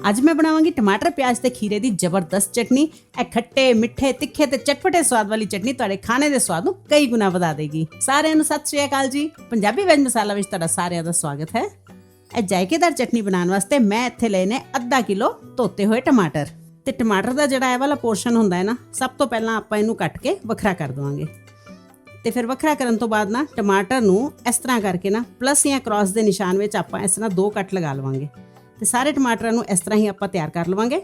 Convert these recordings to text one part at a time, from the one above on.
ਅੱਜ ਮੈਂ ਬਣਾਵਾਂਗੀ ਟਮਾਟਰ ਪਿਆਜ਼ ਤੇ ਖੀਰੇ ਦੀ ਜ਼ਬਰਦਸਤ ਚਟਨੀ। ਇਹ ਖੱਟੇ ਮਿੱਠੇ ਤਿੱਖੇ ਤੇ ਚਟਪਟੇ ਸਵਾਦ ਵਾਲੀ ਚਟਨੀ ਤੁਹਾਡੇ ਖਾਣੇ ਦੇ ਸਵਾਦ ਨੂੰ ਕਈ ਗੁਣਾ ਵਧਾ ਦੇਗੀ। ਸਾਰਿਆਂ ਨੂੰ ਸਤਿ ਸ਼੍ਰੀ ਅਕਾਲ ਜੀ। ਪੰਜਾਬੀ ਵੈਜ ਮਸਾਲਾ ਵਿੱਚ ਤੁਹਾਡਾ ਸਾਰਿਆਂ ਦਾ ਸਵਾਗਤ ਹੈ। ਇਹ ਜਾਇਕੇਦਾਰ ਚਟਨੀ ਬਣਾਉਣ ਵਾਸਤੇ ਮੈਂ ਇੱਥੇ ਲਏ ਨੇ ਅੱਧਾ ਕਿਲੋ ਧੋਤੇ ਹੋਏ ਟਮਾਟਰ। ਤੇ ਟਮਾਟਰ ਦਾ ਜਿਹੜਾ ਇਹ ਵਾਲਾ ਪੋਰਸ਼ਨ ਹੁੰਦਾ ਹੈ ਨਾ, ਸਭ ਤੋਂ ਪਹਿਲਾਂ ਆਪਾਂ ਇਹਨੂੰ ਕੱਟ ਕੇ ਵੱਖਰਾ ਕਰ ਦਵਾਂਗੇ। ਤੇ ਫਿਰ ਵੱਖਰਾ ਕਰਨ ਤੋਂ ਬਾਅਦ ਨਾ ਟਮਾਟਰ ਨੂੰ ਇਸ ਤਰ੍ਹਾਂ ਕਰਕੇ ਨਾ ਪਲੱਸ ਜਾਂ ਕ੍ਰਾਸ ਦੇ ਨਿਸ਼ਾਨ ਵਿੱਚ ਆਪਾਂ ਇਸ ਤਰ੍ਹਾਂ 2 ਕੱਟ ਲਗਾ ਲਵਾਂਗੇ। ਤੇ ਸਾਰੇ ਟਮਾਟਰਾਂ ਨੂੰ ਇਸ ਤਰ੍ਹਾਂ ਹੀ ਆਪਾਂ ਤਿਆਰ ਕਰ ਲਵਾਂਗੇ।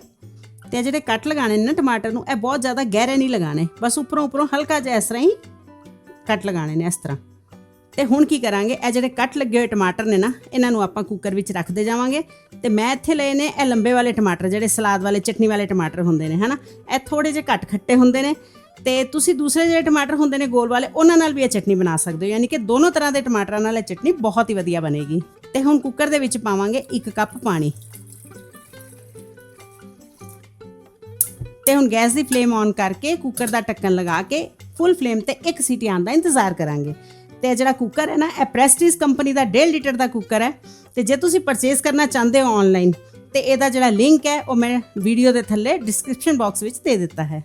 ਤੇ ਜਿਹੜੇ ਕੱਟ ਲਗਾਣੇ ਨੇ ਨਾ ਟਮਾਟਰ ਨੂੰ, ਇਹ ਬਹੁਤ ਜ਼ਿਆਦਾ ਗਹਿਰੇ ਨਹੀਂ ਲਗਾਣੇ, ਬਸ ਉੱਪਰੋਂ ਹਲਕਾ ਜਿਹਾ ਇਸ ਤਰ੍ਹਾਂ ਹੀ ਕੱਟ ਲਗਾਣੇ ਨੇ ਇਸ ਤਰ੍ਹਾਂ। ਤੇ ਹੁਣ ਕੀ ਕਰਾਂਗੇ, ਇਹ ਜਿਹੜੇ ਕੱਟ ਲੱਗੇ ਹੋਏ ਟਮਾਟਰ ਨੇ ਨਾ, ਇਹਨਾਂ ਨੂੰ ਆਪਾਂ ਕੁੱਕਰ ਵਿੱਚ ਰੱਖਦੇ ਜਾਵਾਂਗੇ। ਤੇ ਮੈਂ ਇੱਥੇ ਲਏ ਨੇ ਇਹ ਲੰਬੇ ਵਾਲੇ ਟਮਾਟਰ, ਜਿਹੜੇ ਸਲਾਦ ਵਾਲੇ ਚਟਨੀ ਵਾਲੇ ਟਮਾਟਰ ਹੁੰਦੇ ਨੇ ਹਨਾ। ਇਹ ਥੋੜੇ ਜਿਹੇ ਘੱਟ ਖੱਟੇ ਹੁੰਦੇ ਨੇ। ਤੇ ਤੁਸੀਂ ਦੂਸਰੇ ਜਿਹੜੇ ਟਮਾਟਰ ਹੁੰਦੇ ਨੇ ਗੋਲ ਵਾਲੇ, ਉਹਨਾਂ ਨਾਲ ਵੀ ਇਹ ਚਟਨੀ ਬਣਾ ਸਕਦੇ ਹੋ, ਯਾਨੀ ਕਿ ਦੋਨੋਂ ਤਰ੍ਹਾਂ ਦੇ ਟਮਾਟਰਾਂ ਨਾਲ ਇਹ ਚਟਨੀ ਬਹੁਤ ਹੀ ਵਧੀਆ ਬਣੇਗੀ। ਤੇ ਹੁਣ ਕੁੱਕਰ ਦੇ ਵਿੱਚ ਪਾਵਾਂਗੇ 1 ਕੱਪ ਪਾਣੀ। ਤੇ ਹੁਣ ਗੈਸ ਦੀ ਫਲੇਮ ਔਨ ਕਰਕੇ ਕੁੱਕਰ ਦਾ ਢੱਕਣ ਲਗਾ ਕੇ ਫੁੱਲ ਫਲੇਮ ਤੇ 1 ਸੀਟੀ ਆਉਣ ਦਾ ਇੰਤਜ਼ਾਰ ਕਰਾਂਗੇ। ਤੇ ਇਹ ਜਿਹੜਾ ਕੁੱਕਰ ਹੈ ਨਾ, ਇਹ ਪ੍ਰੈਸਟੀਜ ਕੰਪਨੀ ਦਾ 1.5 ਲੀਟਰ ਦਾ ਕੁੱਕਰ ਹੈ। ਤੇ ਜੇ ਤੁਸੀਂ ਪਰਚੇਸ ਕਰਨਾ ਚਾਹੁੰਦੇ ਹੋ ਆਨਲਾਈਨ, ਤੇ ਇਹਦਾ ਜਿਹੜਾ ਲਿੰਕ ਹੈ ਉਹ ਮੈਂ ਵੀਡੀਓ ਦੇ ਥੱਲੇ ਡਿਸਕ੍ਰਿਪਸ਼ਨ ਬਾਕਸ ਵਿੱਚ ਦੇ ਦਿੱਤਾ ਹੈ।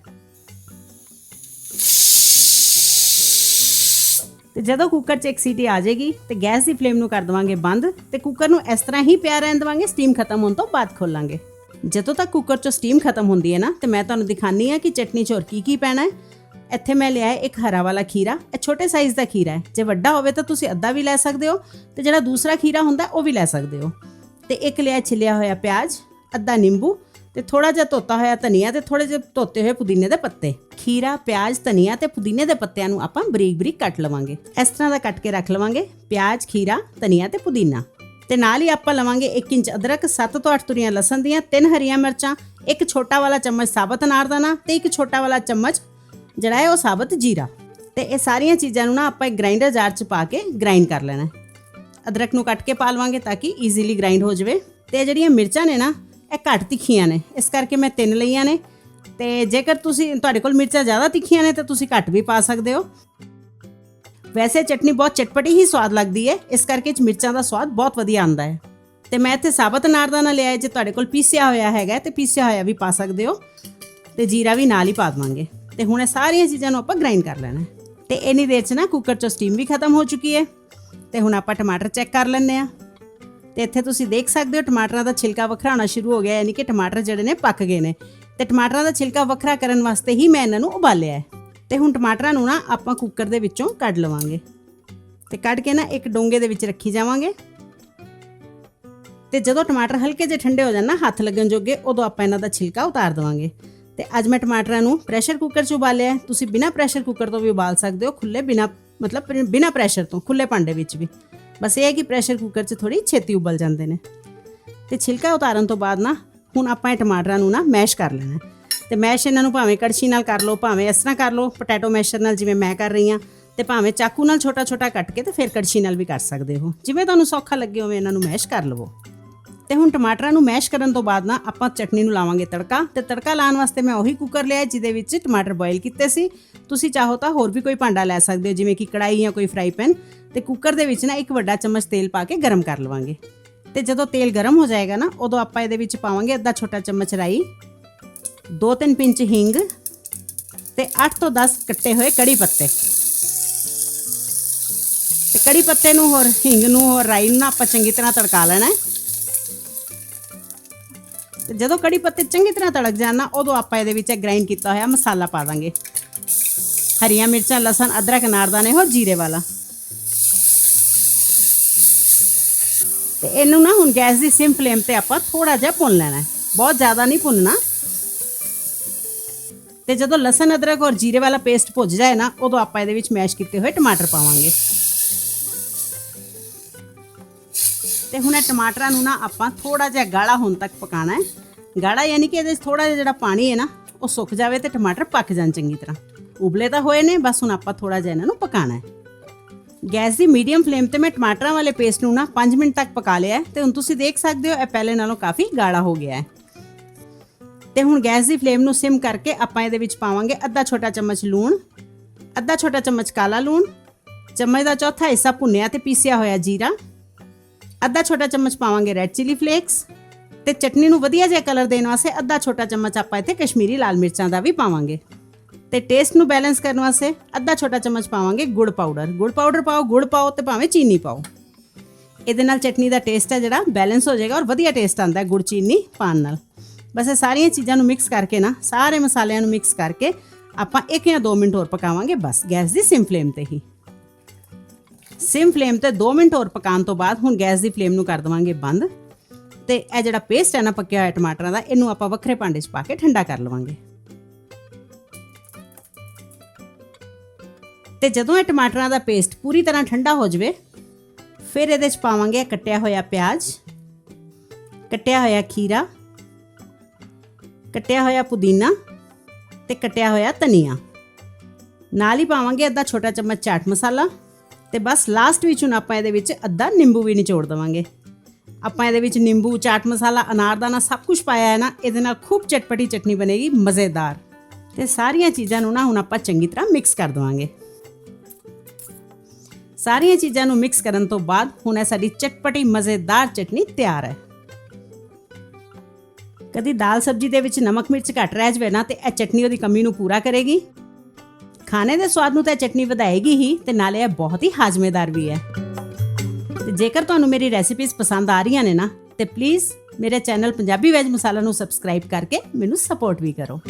ਤੇ ਜਦੋਂ ਕੁੱਕਰ 'ਚ 1 ਸੀਟੀ ਆ ਜਾਏਗੀ ਤੇ ਗੈਸ ਦੀ ਫਲੇਮ ਨੂੰ ਕਰ ਦੇਵਾਂਗੇ ਬੰਦ। ਤੇ ਕੁੱਕਰ ਨੂੰ ਇਸ ਤਰ੍ਹਾਂ ਹੀ ਪਿਆ ਰਹਿਣ ਦੇਵਾਂਗੇ, ਸਟੀਮ ਖਤਮ ਹੋਣ ਤੋਂ ਬਾਅਦ ਖੋਲਾਂਗੇ। ਜਦੋਂ ਤੱਕ ਕੁੱਕਰ 'ਚੋਂ ਸਟੀਮ ਖਤਮ ਹੁੰਦੀ ਹੈ ਨਾ, ਤੇ ਮੈਂ ਤੁਹਾਨੂੰ ਦਿਖਾਨੀ ਆ ਕਿ ਚਟਨੀ 'ਚ ਹੋਰ ਕੀ ਪੈਣਾ ਹੈ। ਇੱਥੇ ਮੈਂ ਲਿਆ ਹੈ 1 ਹਰਾ ਵਾਲਾ ਖੀਰਾ। ਇਹ ਛੋਟੇ ਸਾਈਜ਼ ਦਾ ਖੀਰਾ ਹੈ, ਜੇ ਵੱਡਾ ਹੋਵੇ ਤਾਂ ਤੁਸੀਂ ਅੱਧਾ ਵੀ ਲੈ ਸਕਦੇ ਹੋ, ਤੇ ਜਿਹੜਾ ਦੂਸਰਾ ਖੀਰਾ ਹੁੰਦਾ ਉਹ ਵੀ ਲੈ ਸਕਦੇ ਹੋ। ਤੇ 1 ਲਿਆ ਛਿਲਿਆ ਹੋਇਆ ਪਿਆਜ਼, ਅੱਧਾ ਨਿੰਬੂ, ਤੇ ਥੋੜਾ ਜਿਹਾ ਧੋਤਾ ਹੋਇਆ ਧਨੀਆ, ਤੇ ਥੋੜੇ ਜਿਹੇ ਧੋਤੇ ਹੋਏ ਪੁਦੀਨੇ ਦੇ ਪੱਤੇ। ਖੀਰਾ, ਪਿਆਜ਼, ਧਨੀਆ ਤੇ ਪੁਦੀਨੇ ਦੇ ਪੱਤਿਆਂ ਨੂੰ ਆਪਾਂ ਬਰੀਕ ਬਰੀਕ ਕੱਟ ਲਵਾਂਗੇ। ਇਸ ਤਰ੍ਹਾਂ ਦਾ ਕੱਟ ਕੇ ਰੱਖ ਲਵਾਂਗੇ ਪਿਆਜ਼, ਖੀਰਾ, ਧਨੀਆ ਤੇ ਪੁਦੀਨਾ। ਤੇ ਨਾਲ ਹੀ ਆਪਾਂ ਲਵਾਂਗੇ 1 ਇੰਚ ਅਦਰਕ, 7 ਤੋਂ 8 ਤੁਰੀਆਂ ਲਸਣ ਦੀਆਂ, 3 ਹਰੀਆਂ ਮਿਰਚਾਂ, 1 ਛੋਟਾ ਵਾਲਾ ਚਮਚ ਸਾਬਤ ਅਨਾਰਦਾਨਾ, ਤੇ 1 ਛੋਟਾ ਵਾਲਾ ਚਮਚ ਜਿਹੜਾ ਹੈ ਉਹ ਸਾਬਤ ਜੀਰਾ। ਤੇ ਇਹ ਸਾਰੀਆਂ ਚੀਜ਼ਾਂ ਨੂੰ ਨਾ ਆਪਾਂ ਇੱਕ ਗ੍ਰਾਈਂਡਰ ਜਾਰ 'ਚ ਪਾ ਕੇ ਗ੍ਰਾਈਂਡ ਕਰ ਲੈਣਾ। ਅਦਰਕ ਨੂੰ ਕੱਟ ਕੇ ਪਾ ਲਵਾਂਗੇ ਤਾਂ ਕਿ ਈਜ਼ੀਲੀ ਗ੍ਰਾਈਂਡ ਹੋ ਜਾਵੇ। ਤੇ ਜਿਹੜੀਆਂ ਮਿਰਚਾਂ ਨੇ ਨਾ, ਇਹ ਘੱਟ ਤਿੱਖੀਆਂ ਨੇ, ਇਸ ਕਰਕੇ ਮੈਂ 3 ਲਈਆਂ ਨੇ। ਤੇ ਜੇਕਰ ਤੁਹਾਡੇ ਕੋਲ ਮਿਰਚਾਂ ਜ਼ਿਆਦਾ ਤਿੱਖੀਆਂ ਨੇ ਤਾਂ ਤੁਸੀਂ ਘੱਟ ਵੀ ਪਾ ਸਕਦੇ ਹੋ। ਵੈਸੇ ਚਟਨੀ ਬਹੁਤ ਚਟਪਟੀ ਹੀ ਸਵਾਦ ਲੱਗਦੀ ਹੈ, ਇਸ ਕਰਕੇ ਚ ਮਿਰਚਾਂ ਦਾ ਸਵਾਦ ਬਹੁਤ ਵਧੀਆ ਆਉਂਦਾ ਹੈ। ਤੇ ਮੈਂ ਇੱਥੇ ਸਾਬਤ ਅਨਾਰਦਾਨਾ ਲਿਆ ਹੈ, ਜੇ ਤੁਹਾਡੇ ਕੋਲ ਪੀਸਿਆ ਹੋਇਆ ਹੈਗਾ ਤੇ ਪੀਸਿਆ ਹੋਇਆ ਵੀ ਪਾ ਸਕਦੇ ਹੋ। ਤੇ ਜੀਰਾ ਵੀ ਨਾਲ ਹੀ ਪਾ ਦੇਵਾਂਗੇ। ਤੇ ਹੁਣ ਇਹ ਸਾਰੀਆਂ ਚੀਜ਼ਾਂ ਨੂੰ ਆਪਾਂ ਗ੍ਰਾਈਂਡ ਕਰ ਲੈਣਾ। ਤੇ ਇੰਨੀ ਦੇਰ 'ਚ ਨਾ ਕੁੱਕਰ 'ਚੋਂ ਸਟੀਮ ਵੀ ਖਤਮ ਹੋ ਚੁੱਕੀ ਹੈ। ਤੇ ਹੁਣ ਆਪਾਂ ਟਮਾਟਰ ਚੈੱਕ ਕਰ ਲੈਂਦੇ ਹਾਂ। ਤੇ ਇੱਥੇ ਤੁਸੀਂ ਦੇਖ ਸਕਦੇ ਹੋ ਟਮਾਟਰਾਂ ਦਾ ਛਿਲਕਾ ਵੱਖਰਾ ਹੋਣਾ ਸ਼ੁਰੂ ਹੋ ਗਿਆ, ਯਾਨੀ ਕਿ ਟਮਾਟਰ ਜਿਹੜੇ ਨੇ ਪੱਕ ਗਏ ਨੇ। ਤੇ ਟਮਾਟਰਾਂ ਦਾ ਛਿਲਕਾ ਵੱਖਰਾ ਕਰਨ ਵਾਸਤੇ ਹੀ ਮੈਂ ਇਹਨਾਂ ਨੂੰ ਉਬਾਲਿਆ ਹੈ। ਤੇ ਹੁਣ ਟਮਾਟਰਾਂ ਨੂੰ ਨਾ ਆਪਾਂ ਕੁੱਕਰ ਦੇ ਵਿੱਚੋਂ ਕੱਢ ਲਵਾਂਗੇ। ਤੇ ਕੱਢ ਕੇ ਨਾ ਇੱਕ ਡੋਂਗੇ ਦੇ ਵਿੱਚ ਰੱਖੀ ਜਾਵਾਂਗੇ। ਤੇ ਜਦੋਂ ਟਮਾਟਰ ਹਲਕੇ ਜਿਹੇ ਠੰਡੇ ਹੋ ਜਾਣ ਨਾ, ਹੱਥ ਲੱਗਣ ਜੋਗੇ, ਉਦੋਂ ਆਪਾਂ ਇਹਨਾਂ ਦਾ ਛਿਲਕਾ ਉਤਾਰ ਦੇਵਾਂਗੇ। ਤੇ ਅੱਜ ਮੈਂ ਟਮਾਟਰਾਂ ਨੂੰ ਪ੍ਰੈਸ਼ਰ ਕੁੱਕਰ 'ਚ ਉਬਾਲਿਆ ਹੈ। ਤੁਸੀਂ ਬਿਨਾਂ ਪ੍ਰੈਸ਼ਰ ਕੁੱਕਰ ਤੋਂ ਵੀ ਉਬਾਲ ਸਕਦੇ ਹੋ, ਖੁੱਲੇ ਬਿਨਾਂ ਪ੍ਰੈਸ਼ਰ ਤੋਂ, ਖੁੱਲੇ ਭਾਂਡੇ ਵਿੱਚ ਵੀ। ਬਸ ਇਹ ਹੈ ਕਿ ਪ੍ਰੈਸ਼ਰ ਕੁੱਕਰ 'ਚ ਥੋੜੀ ਛੇਤੀ ਉਬਲ ਜਾਂਦੇ ਨੇ। ਤੇ ਛਿਲਕਾ ਉਤਾਰਨ ਤੋਂ ਬਾਅਦ ਨਾ ਹੁਣ ਆਪਾਂ ਇਹ ਟਮਾਟਰਾਂ ਨੂੰ ਨਾ ਮੈਸ਼ ਕਰ ਲੈਣਾ। ਤੇ ਮੈਸ਼ ਇਹਨਾਂ ਨੂੰ ਭਾਵੇਂ ਕੜਛੀ ਨਾਲ ਕਰ ਲਓ, ਭਾਵੇਂ ਇਸ ਤਰ੍ਹਾਂ ਕਰ ਲਓ ਪੋਟੈਟੋ ਮੈਸ਼ਰ ਨਾਲ, ਜਿਵੇਂ ਮੈਂ ਕਰ ਰਹੀ ਹਾਂ। ਤੇ ਭਾਵੇਂ ਚਾਕੂ ਨਾਲ ਛੋਟਾ ਛੋਟਾ ਕੱਟ ਕੇ ਤੇ ਫਿਰ ਕੜਛੀ ਨਾਲ ਵੀ ਕਰ ਸਕਦੇ ਹੋ, ਜਿਵੇਂ ਤੁਹਾਨੂੰ ਸੌਖਾ ਲੱਗੇ ਉਵੇਂ ਇਹਨਾਂ ਨੂੰ ਮੈਸ਼ ਕਰ ਲਵੋ। ਤੇ ਹੁਣ ਟਮਾਟਰਾਂ ਨੂੰ ਮੈਸ਼ ਕਰਨ ਤੋਂ ਬਾਅਦ ਨਾ ਆਪਾਂ ਚਟਨੀ ਨੂੰ ਲਾਵਾਂਗੇ ਤੜਕਾ। ਤੇ ਤੜਕਾ ਲਾਉਣ ਵਾਸਤੇ ਮੈਂ ਉਹੀ ਕੁੱਕਰ ਲਿਆ ਜਿਹਦੇ ਵਿੱਚ ਟਮਾਟਰ ਬੋਇਲ ਕੀਤੇ ਸੀ। ਤੁਸੀਂ ਚਾਹੋ ਤਾਂ ਹੋਰ ਵੀ ਕੋਈ ਭਾਂਡਾ ਲੈ ਸਕਦੇ ਹੋ, ਜਿਵੇਂ ਕਿ ਕੜਾਈ ਜਾਂ ਕੋਈ ਫਰਾਈ ਪੈਨ। ਤੇ ਕੁੱਕਰ ਦੇ ਵਿੱਚ ਨਾ 1 ਵੱਡਾ ਚਮਚ ਤੇਲ ਪਾ ਕੇ ਗਰਮ ਕਰ ਲਵਾਂਗੇ। ਤੇ ਜਦੋਂ ਤੇਲ ਗਰਮ ਹੋ ਜਾਏਗਾ ਨਾ, ਉਦੋਂ ਆਪਾਂ ਇਹਦੇ ਵਿੱਚ ਪਾਵਾਂਗੇ ਅੱਧਾ ਛੋਟਾ ਚਮਚ ਰਾਈ, 2-3 ਪਿੰਚ ਹਿੰਗ, ਤੇ 8 ਤੋਂ 10 ਕੱਟੇ ਹੋਏ ਕੜੀ ਪੱਤੇ। ਤੇ ਕੜੀ ਪੱਤੇ ਨੂੰ ਹੋਰ ਹਿੰਗ ਨੂੰ ਹੋਰ ਰਾਈ ਨੂੰ ਨਾ ਆਪਾਂ ਚੰਗੀ ਤਰ੍ਹਾਂ ਤੜਕਾ ਲੈਣਾ ਹੈ। ਤੇ ਜਦੋਂ ਕੜੀ ਪੱਤੇ ਚੰਗੀ ਤਰ੍ਹਾਂ ਤੜਕ ਜਾਣ ਨਾ, ਉਦੋਂ ਆਪਾਂ ਇਹਦੇ ਵਿੱਚ ਗ੍ਰਾਈਂਡ ਕੀਤਾ ਹੋਇਆ ਮਸਾਲਾ ਪਾ ਦਾਂਗੇ। ਹਰੀਆਂ ਮਿਰਚਾਂ, ਲਸਣ, ਅਦਰਕ, ਅਨਾਰਦਾਨੇ ਹੋਰ ਜੀਰੇ ਵਾਲਾ। ਤੇ ਇਹਨੂੰ ਨਾ ਹੁਣ ਗੈਸ ਦੀ ਸਿਮ ਫਲੇਮ ਤੇ ਆਪਾਂ ਥੋੜਾ ਜਿਹਾ ਭੁੰਨ ਲੈਣਾ, ਬਹੁਤ ਜ਼ਿਆਦਾ ਨਹੀਂ ਭੁੰਨਣਾ। ਤੇ ਜਦੋਂ ਲਸਣ, ਅਦਰਕ ਔਰ ਜੀਰੇ ਵਾਲਾ ਪੇਸਟ ਭੁੱਜ ਜਾਏ ਨਾ, ਉਦੋਂ ਆਪਾਂ ਇਹਦੇ ਵਿੱਚ ਮੈਸ਼ ਕੀਤੇ ਹੋਏ ਟਮਾਟਰ ਪਾਵਾਂਗੇ। ਤੇ ਹੁਣ ਇਹ ਟਮਾਟਰਾਂ ਨੂੰ ਨਾ ਆਪਾਂ ਥੋੜਾ ਜਿਹਾ ਗਾੜਾ ਹੋਣ ਤੱਕ ਪਕਾਉਣਾ ਹੈ। ਗਾੜਾ ਯਾਨੀ ਕਿ ਇਹਦੇ 'ਚ ਥੋੜਾ ਜਿਹਾ ਜਿਹੜਾ ਪਾਣੀ ਹੈ ਨਾ, ਉਹ ਸੁੱਕ ਜਾਵੇ ਤੇ ਟਮਾਟਰ ਪੱਕ ਜਾਣ ਚੰਗੀ ਤਰ੍ਹਾਂ। ਉਬਲੇ ਤਾਂ ਹੋਏ ਨੇ, ਬਸ ਹੁਣ ਆਪਾਂ ਥੋੜਾ ਜਿਹਾ ਇਹਨਾਂ ਨੂੰ ਪਕਾਉਣਾ ਹੈ। ਗੈਸ ਦੀ ਮੀਡੀਅਮ ਫਲੇਮ ਤੇ ਮੈਂ ਟਮਾਟਰਾਂ ਵਾਲੇ ਪੇਸਟ ਨੂੰ ਨਾ 5 ਮਿੰਟ ਤੱਕ ਪਕਾ ਲਿਆ ਹੈ। ਤੇ ਹੁਣ ਤੁਸੀਂ ਦੇਖ ਸਕਦੇ ਹੋ ਇਹ ਪਹਿਲੇ ਨਾਲੋਂ ਕਾਫੀ ਗਾੜਾ ਹੋ ਗਿਆ ਹੈ। ਤੇ ਹੁਣ ਗੈਸ ਦੀ ਫਲੇਮ ਨੂੰ ਸਿਮ ਕਰਕੇ ਆਪਾਂ ਇਹਦੇ ਵਿੱਚ ਪਾਵਾਂਗੇ ਅੱਧਾ ਛੋਟਾ ਚਮਚ ਲੂਣ, ਅੱਧਾ ਛੋਟਾ ਚਮਚ ਕਾਲਾ ਲੂਣ, ਚਮਚ ਦਾ ਚੌਥਾ ਹਿੱਸਾ ਭੁੰਨਿਆ ਤੇ ਪੀਸਿਆ ਹੋਇਆ ਜੀਰਾ, ਅੱਧਾ ਛੋਟਾ ਚਮਚ ਪਾਵਾਂਗੇ ਰੈੱਡ ਚਿਲੀ ਫਲੇਕਸ, ਤੇ ਚਟਨੀ ਨੂੰ ਵਧੀਆ ਜਿਹਾ ਕਲਰ ਦੇਣ ਵਾਸਤੇ ਅੱਧਾ ਛੋਟਾ ਚਮਚ ਆਪਾਂ ਇੱਥੇ ਕਸ਼ਮੀਰੀ ਲਾਲ ਮਿਰਚਾਂ ਦਾ ਵੀ ਪਾਵਾਂਗੇ। ਤੇ ਟੇਸਟ ਨੂੰ ਬੈਲੈਂਸ ਕਰਨ ਵਾਸਤੇ ਅੱਧਾ ਛੋਟਾ ਚਮਚ ਪਾਵਾਂਗੇ ਗੁੜ ਪਾਊਡਰ। ਗੁੜ ਪਾਊਡਰ ਪਾਓ, ਗੁੜ ਪਾਓ ਤੇ ਭਾਵੇਂ ਚੀਨੀ ਪਾਓ। ਇਹਦੇ ਨਾਲ ਚਟਨੀ ਦਾ ਟੇਸਟ ਹੈ ਜਿਹੜਾ ਬੈਲੈਂਸ ਹੋ ਜਾਏਗਾ ਔਰ ਵਧੀਆ ਟੇਸਟ ਆਉਂਦਾ ਗੁੜ ਚੀਨੀ ਪਾਉਣ ਨਾਲ। ਬਸ ਇਹ ਸਾਰੀਆਂ ਚੀਜ਼ਾਂ ਨੂੰ ਮਿਕਸ ਕਰਕੇ ਨਾ, ਸਾਰੇ ਮਸਾਲਿਆਂ ਨੂੰ ਮਿਕਸ ਕਰਕੇ ਆਪਾਂ 1 ਜਾਂ 2 ਮਿੰਟ ਹੋਰ ਪਕਾਵਾਂਗੇ, ਬਸ ਗੈਸ ਦੀ ਸਿਮ ਫਲੇਮ ਤੇ ਹੀ। ਸਿਮ ਫਲੇਮ ਤੇ 2 ਮਿੰਟ ਹੋਰ ਪਕਾਉਣ ਤੋਂ ਬਾਅਦ ਹੁਣ ਗੈਸ ਦੀ ਫਲੇਮ ਨੂੰ ਕਰ ਦੇਵਾਂਗੇ ਬੰਦ। ਤੇ ਇਹ ਜਿਹੜਾ ਪੇਸਟ ਹੈ ਨਾ ਪੱਕਿਆ ਹੋਇਆ ਟਮਾਟਰਾਂ ਦਾ, ਇਹਨੂੰ ਆਪਾਂ ਵੱਖਰੇ ਭਾਂਡੇ 'ਚ ਪਾ ਕੇ ਠੰਡਾ ਕਰ ਲਵਾਂਗੇ। ਤੇ ਜਦੋਂ ਇਹ ਟਮਾਟਰਾਂ ਦਾ ਪੇਸਟ ਪੂਰੀ ਤਰ੍ਹਾਂ ਠੰਡਾ ਹੋ ਜਾਵੇ, ਫਿਰ ਇਹਦੇ 'ਚ ਪਾਵਾਂਗੇ ਕੱਟਿਆ ਹੋਇਆ ਪਿਆਜ਼, ਕੱਟਿਆ ਹੋਇਆ ਖੀਰਾ, ਕੱਟਿਆ ਹੋਇਆ ਪੁਦੀਨਾ ਤੇ ਕੱਟਿਆ ਹੋਇਆ ਧਨੀਆ। ਨਾਲ ਹੀ ਪਾਵਾਂਗੇ ਅੱਧਾ ਛੋਟਾ ਚਮਚ ਚਾਟ ਮਸਾਲਾ। ਤੇ ਬਸ ਲਾਸਟ ਵਿੱਚ ਹੁਣ ਆਪਾਂ ਇਹਦੇ ਵਿੱਚ ਅੱਧਾ ਨਿੰਬੂ ਵੀ ਨਿਚੋੜ ਦੇਵਾਂਗੇ। ਆਪਾਂ ਇਹਦੇ ਵਿੱਚ ਨਿੰਬੂ, ਚਾਟ ਮਸਾਲਾ, ਅਨਾਰਦਾਨਾ ਸਭ ਕੁਝ ਪਾਇਆ ਹੈ ਨਾ, ਇਹਦੇ ਨਾਲ ਖੂਬ ਚਟਪਟੀ ਚਟਨੀ ਬਣੇਗੀ, ਮਜ਼ੇਦਾਰ। ਤੇ ਸਾਰੀਆਂ ਚੀਜ਼ਾਂ ਨੂੰ ਨਾ ਹੁਣ ਆਪਾਂ ਚੰਗੀ ਤਰ੍ਹਾਂ ਮਿਕਸ ਕਰ ਦੇਵਾਂਗੇ। ਸਾਰੀਆਂ ਚੀਜ਼ਾਂ ਨੂੰ ਮਿਕਸ ਕਰਨ ਤੋਂ ਬਾਅਦ ਹੁਣ ਇਹ ਸਾਡੀ ਚਟਪਟੀ ਮਜ਼ੇਦਾਰ ਚਟਨੀ ਤਿਆਰ ਹੈ। ਕਦੀ ਦਾਲ ਸਬਜ਼ੀ ਦੇ ਵਿੱਚ ਨਮਕ ਮਿਰਚ ਘੱਟ ਰਹਿ ਜਾਵੇ ਨਾ, ਤੇ ਇਹ ਚਟਨੀ ਉਹਦੀ ਕਮੀ ਨੂੰ ਪੂਰਾ ਕਰੇਗੀ। ਖਾਣੇ ਦੇ ਸਵਾਦ ਨੂੰ ਤਾਂ ਚਟਨੀ ਵਧਾਏਗੀ ਹੀ, ਤੇ ਨਾਲੇ ਇਹ ਬਹੁਤ ਹੀ ਹਾਜ਼ਮੇਦਾਰ ਵੀ ਹੈ। ਤੇ ਜੇਕਰ ਤੁਹਾਨੂੰ ਮੇਰੀ ਰੈਸਿਪੀਜ਼ ਪਸੰਦ ਆ ਰਹੀਆਂ ਨੇ ਨਾ, ਤੇ ਪਲੀਜ਼ ਮੇਰੇ ਚੈਨਲ ਪੰਜਾਬੀ ਵੈਜ ਮਸਾਲਾ ਨੂੰ ਸਬਸਕ੍ਰਾਈਬ ਕਰਕੇ ਮੈਨੂੰ ਸਪੋਰਟ ਵੀ ਕਰੋ।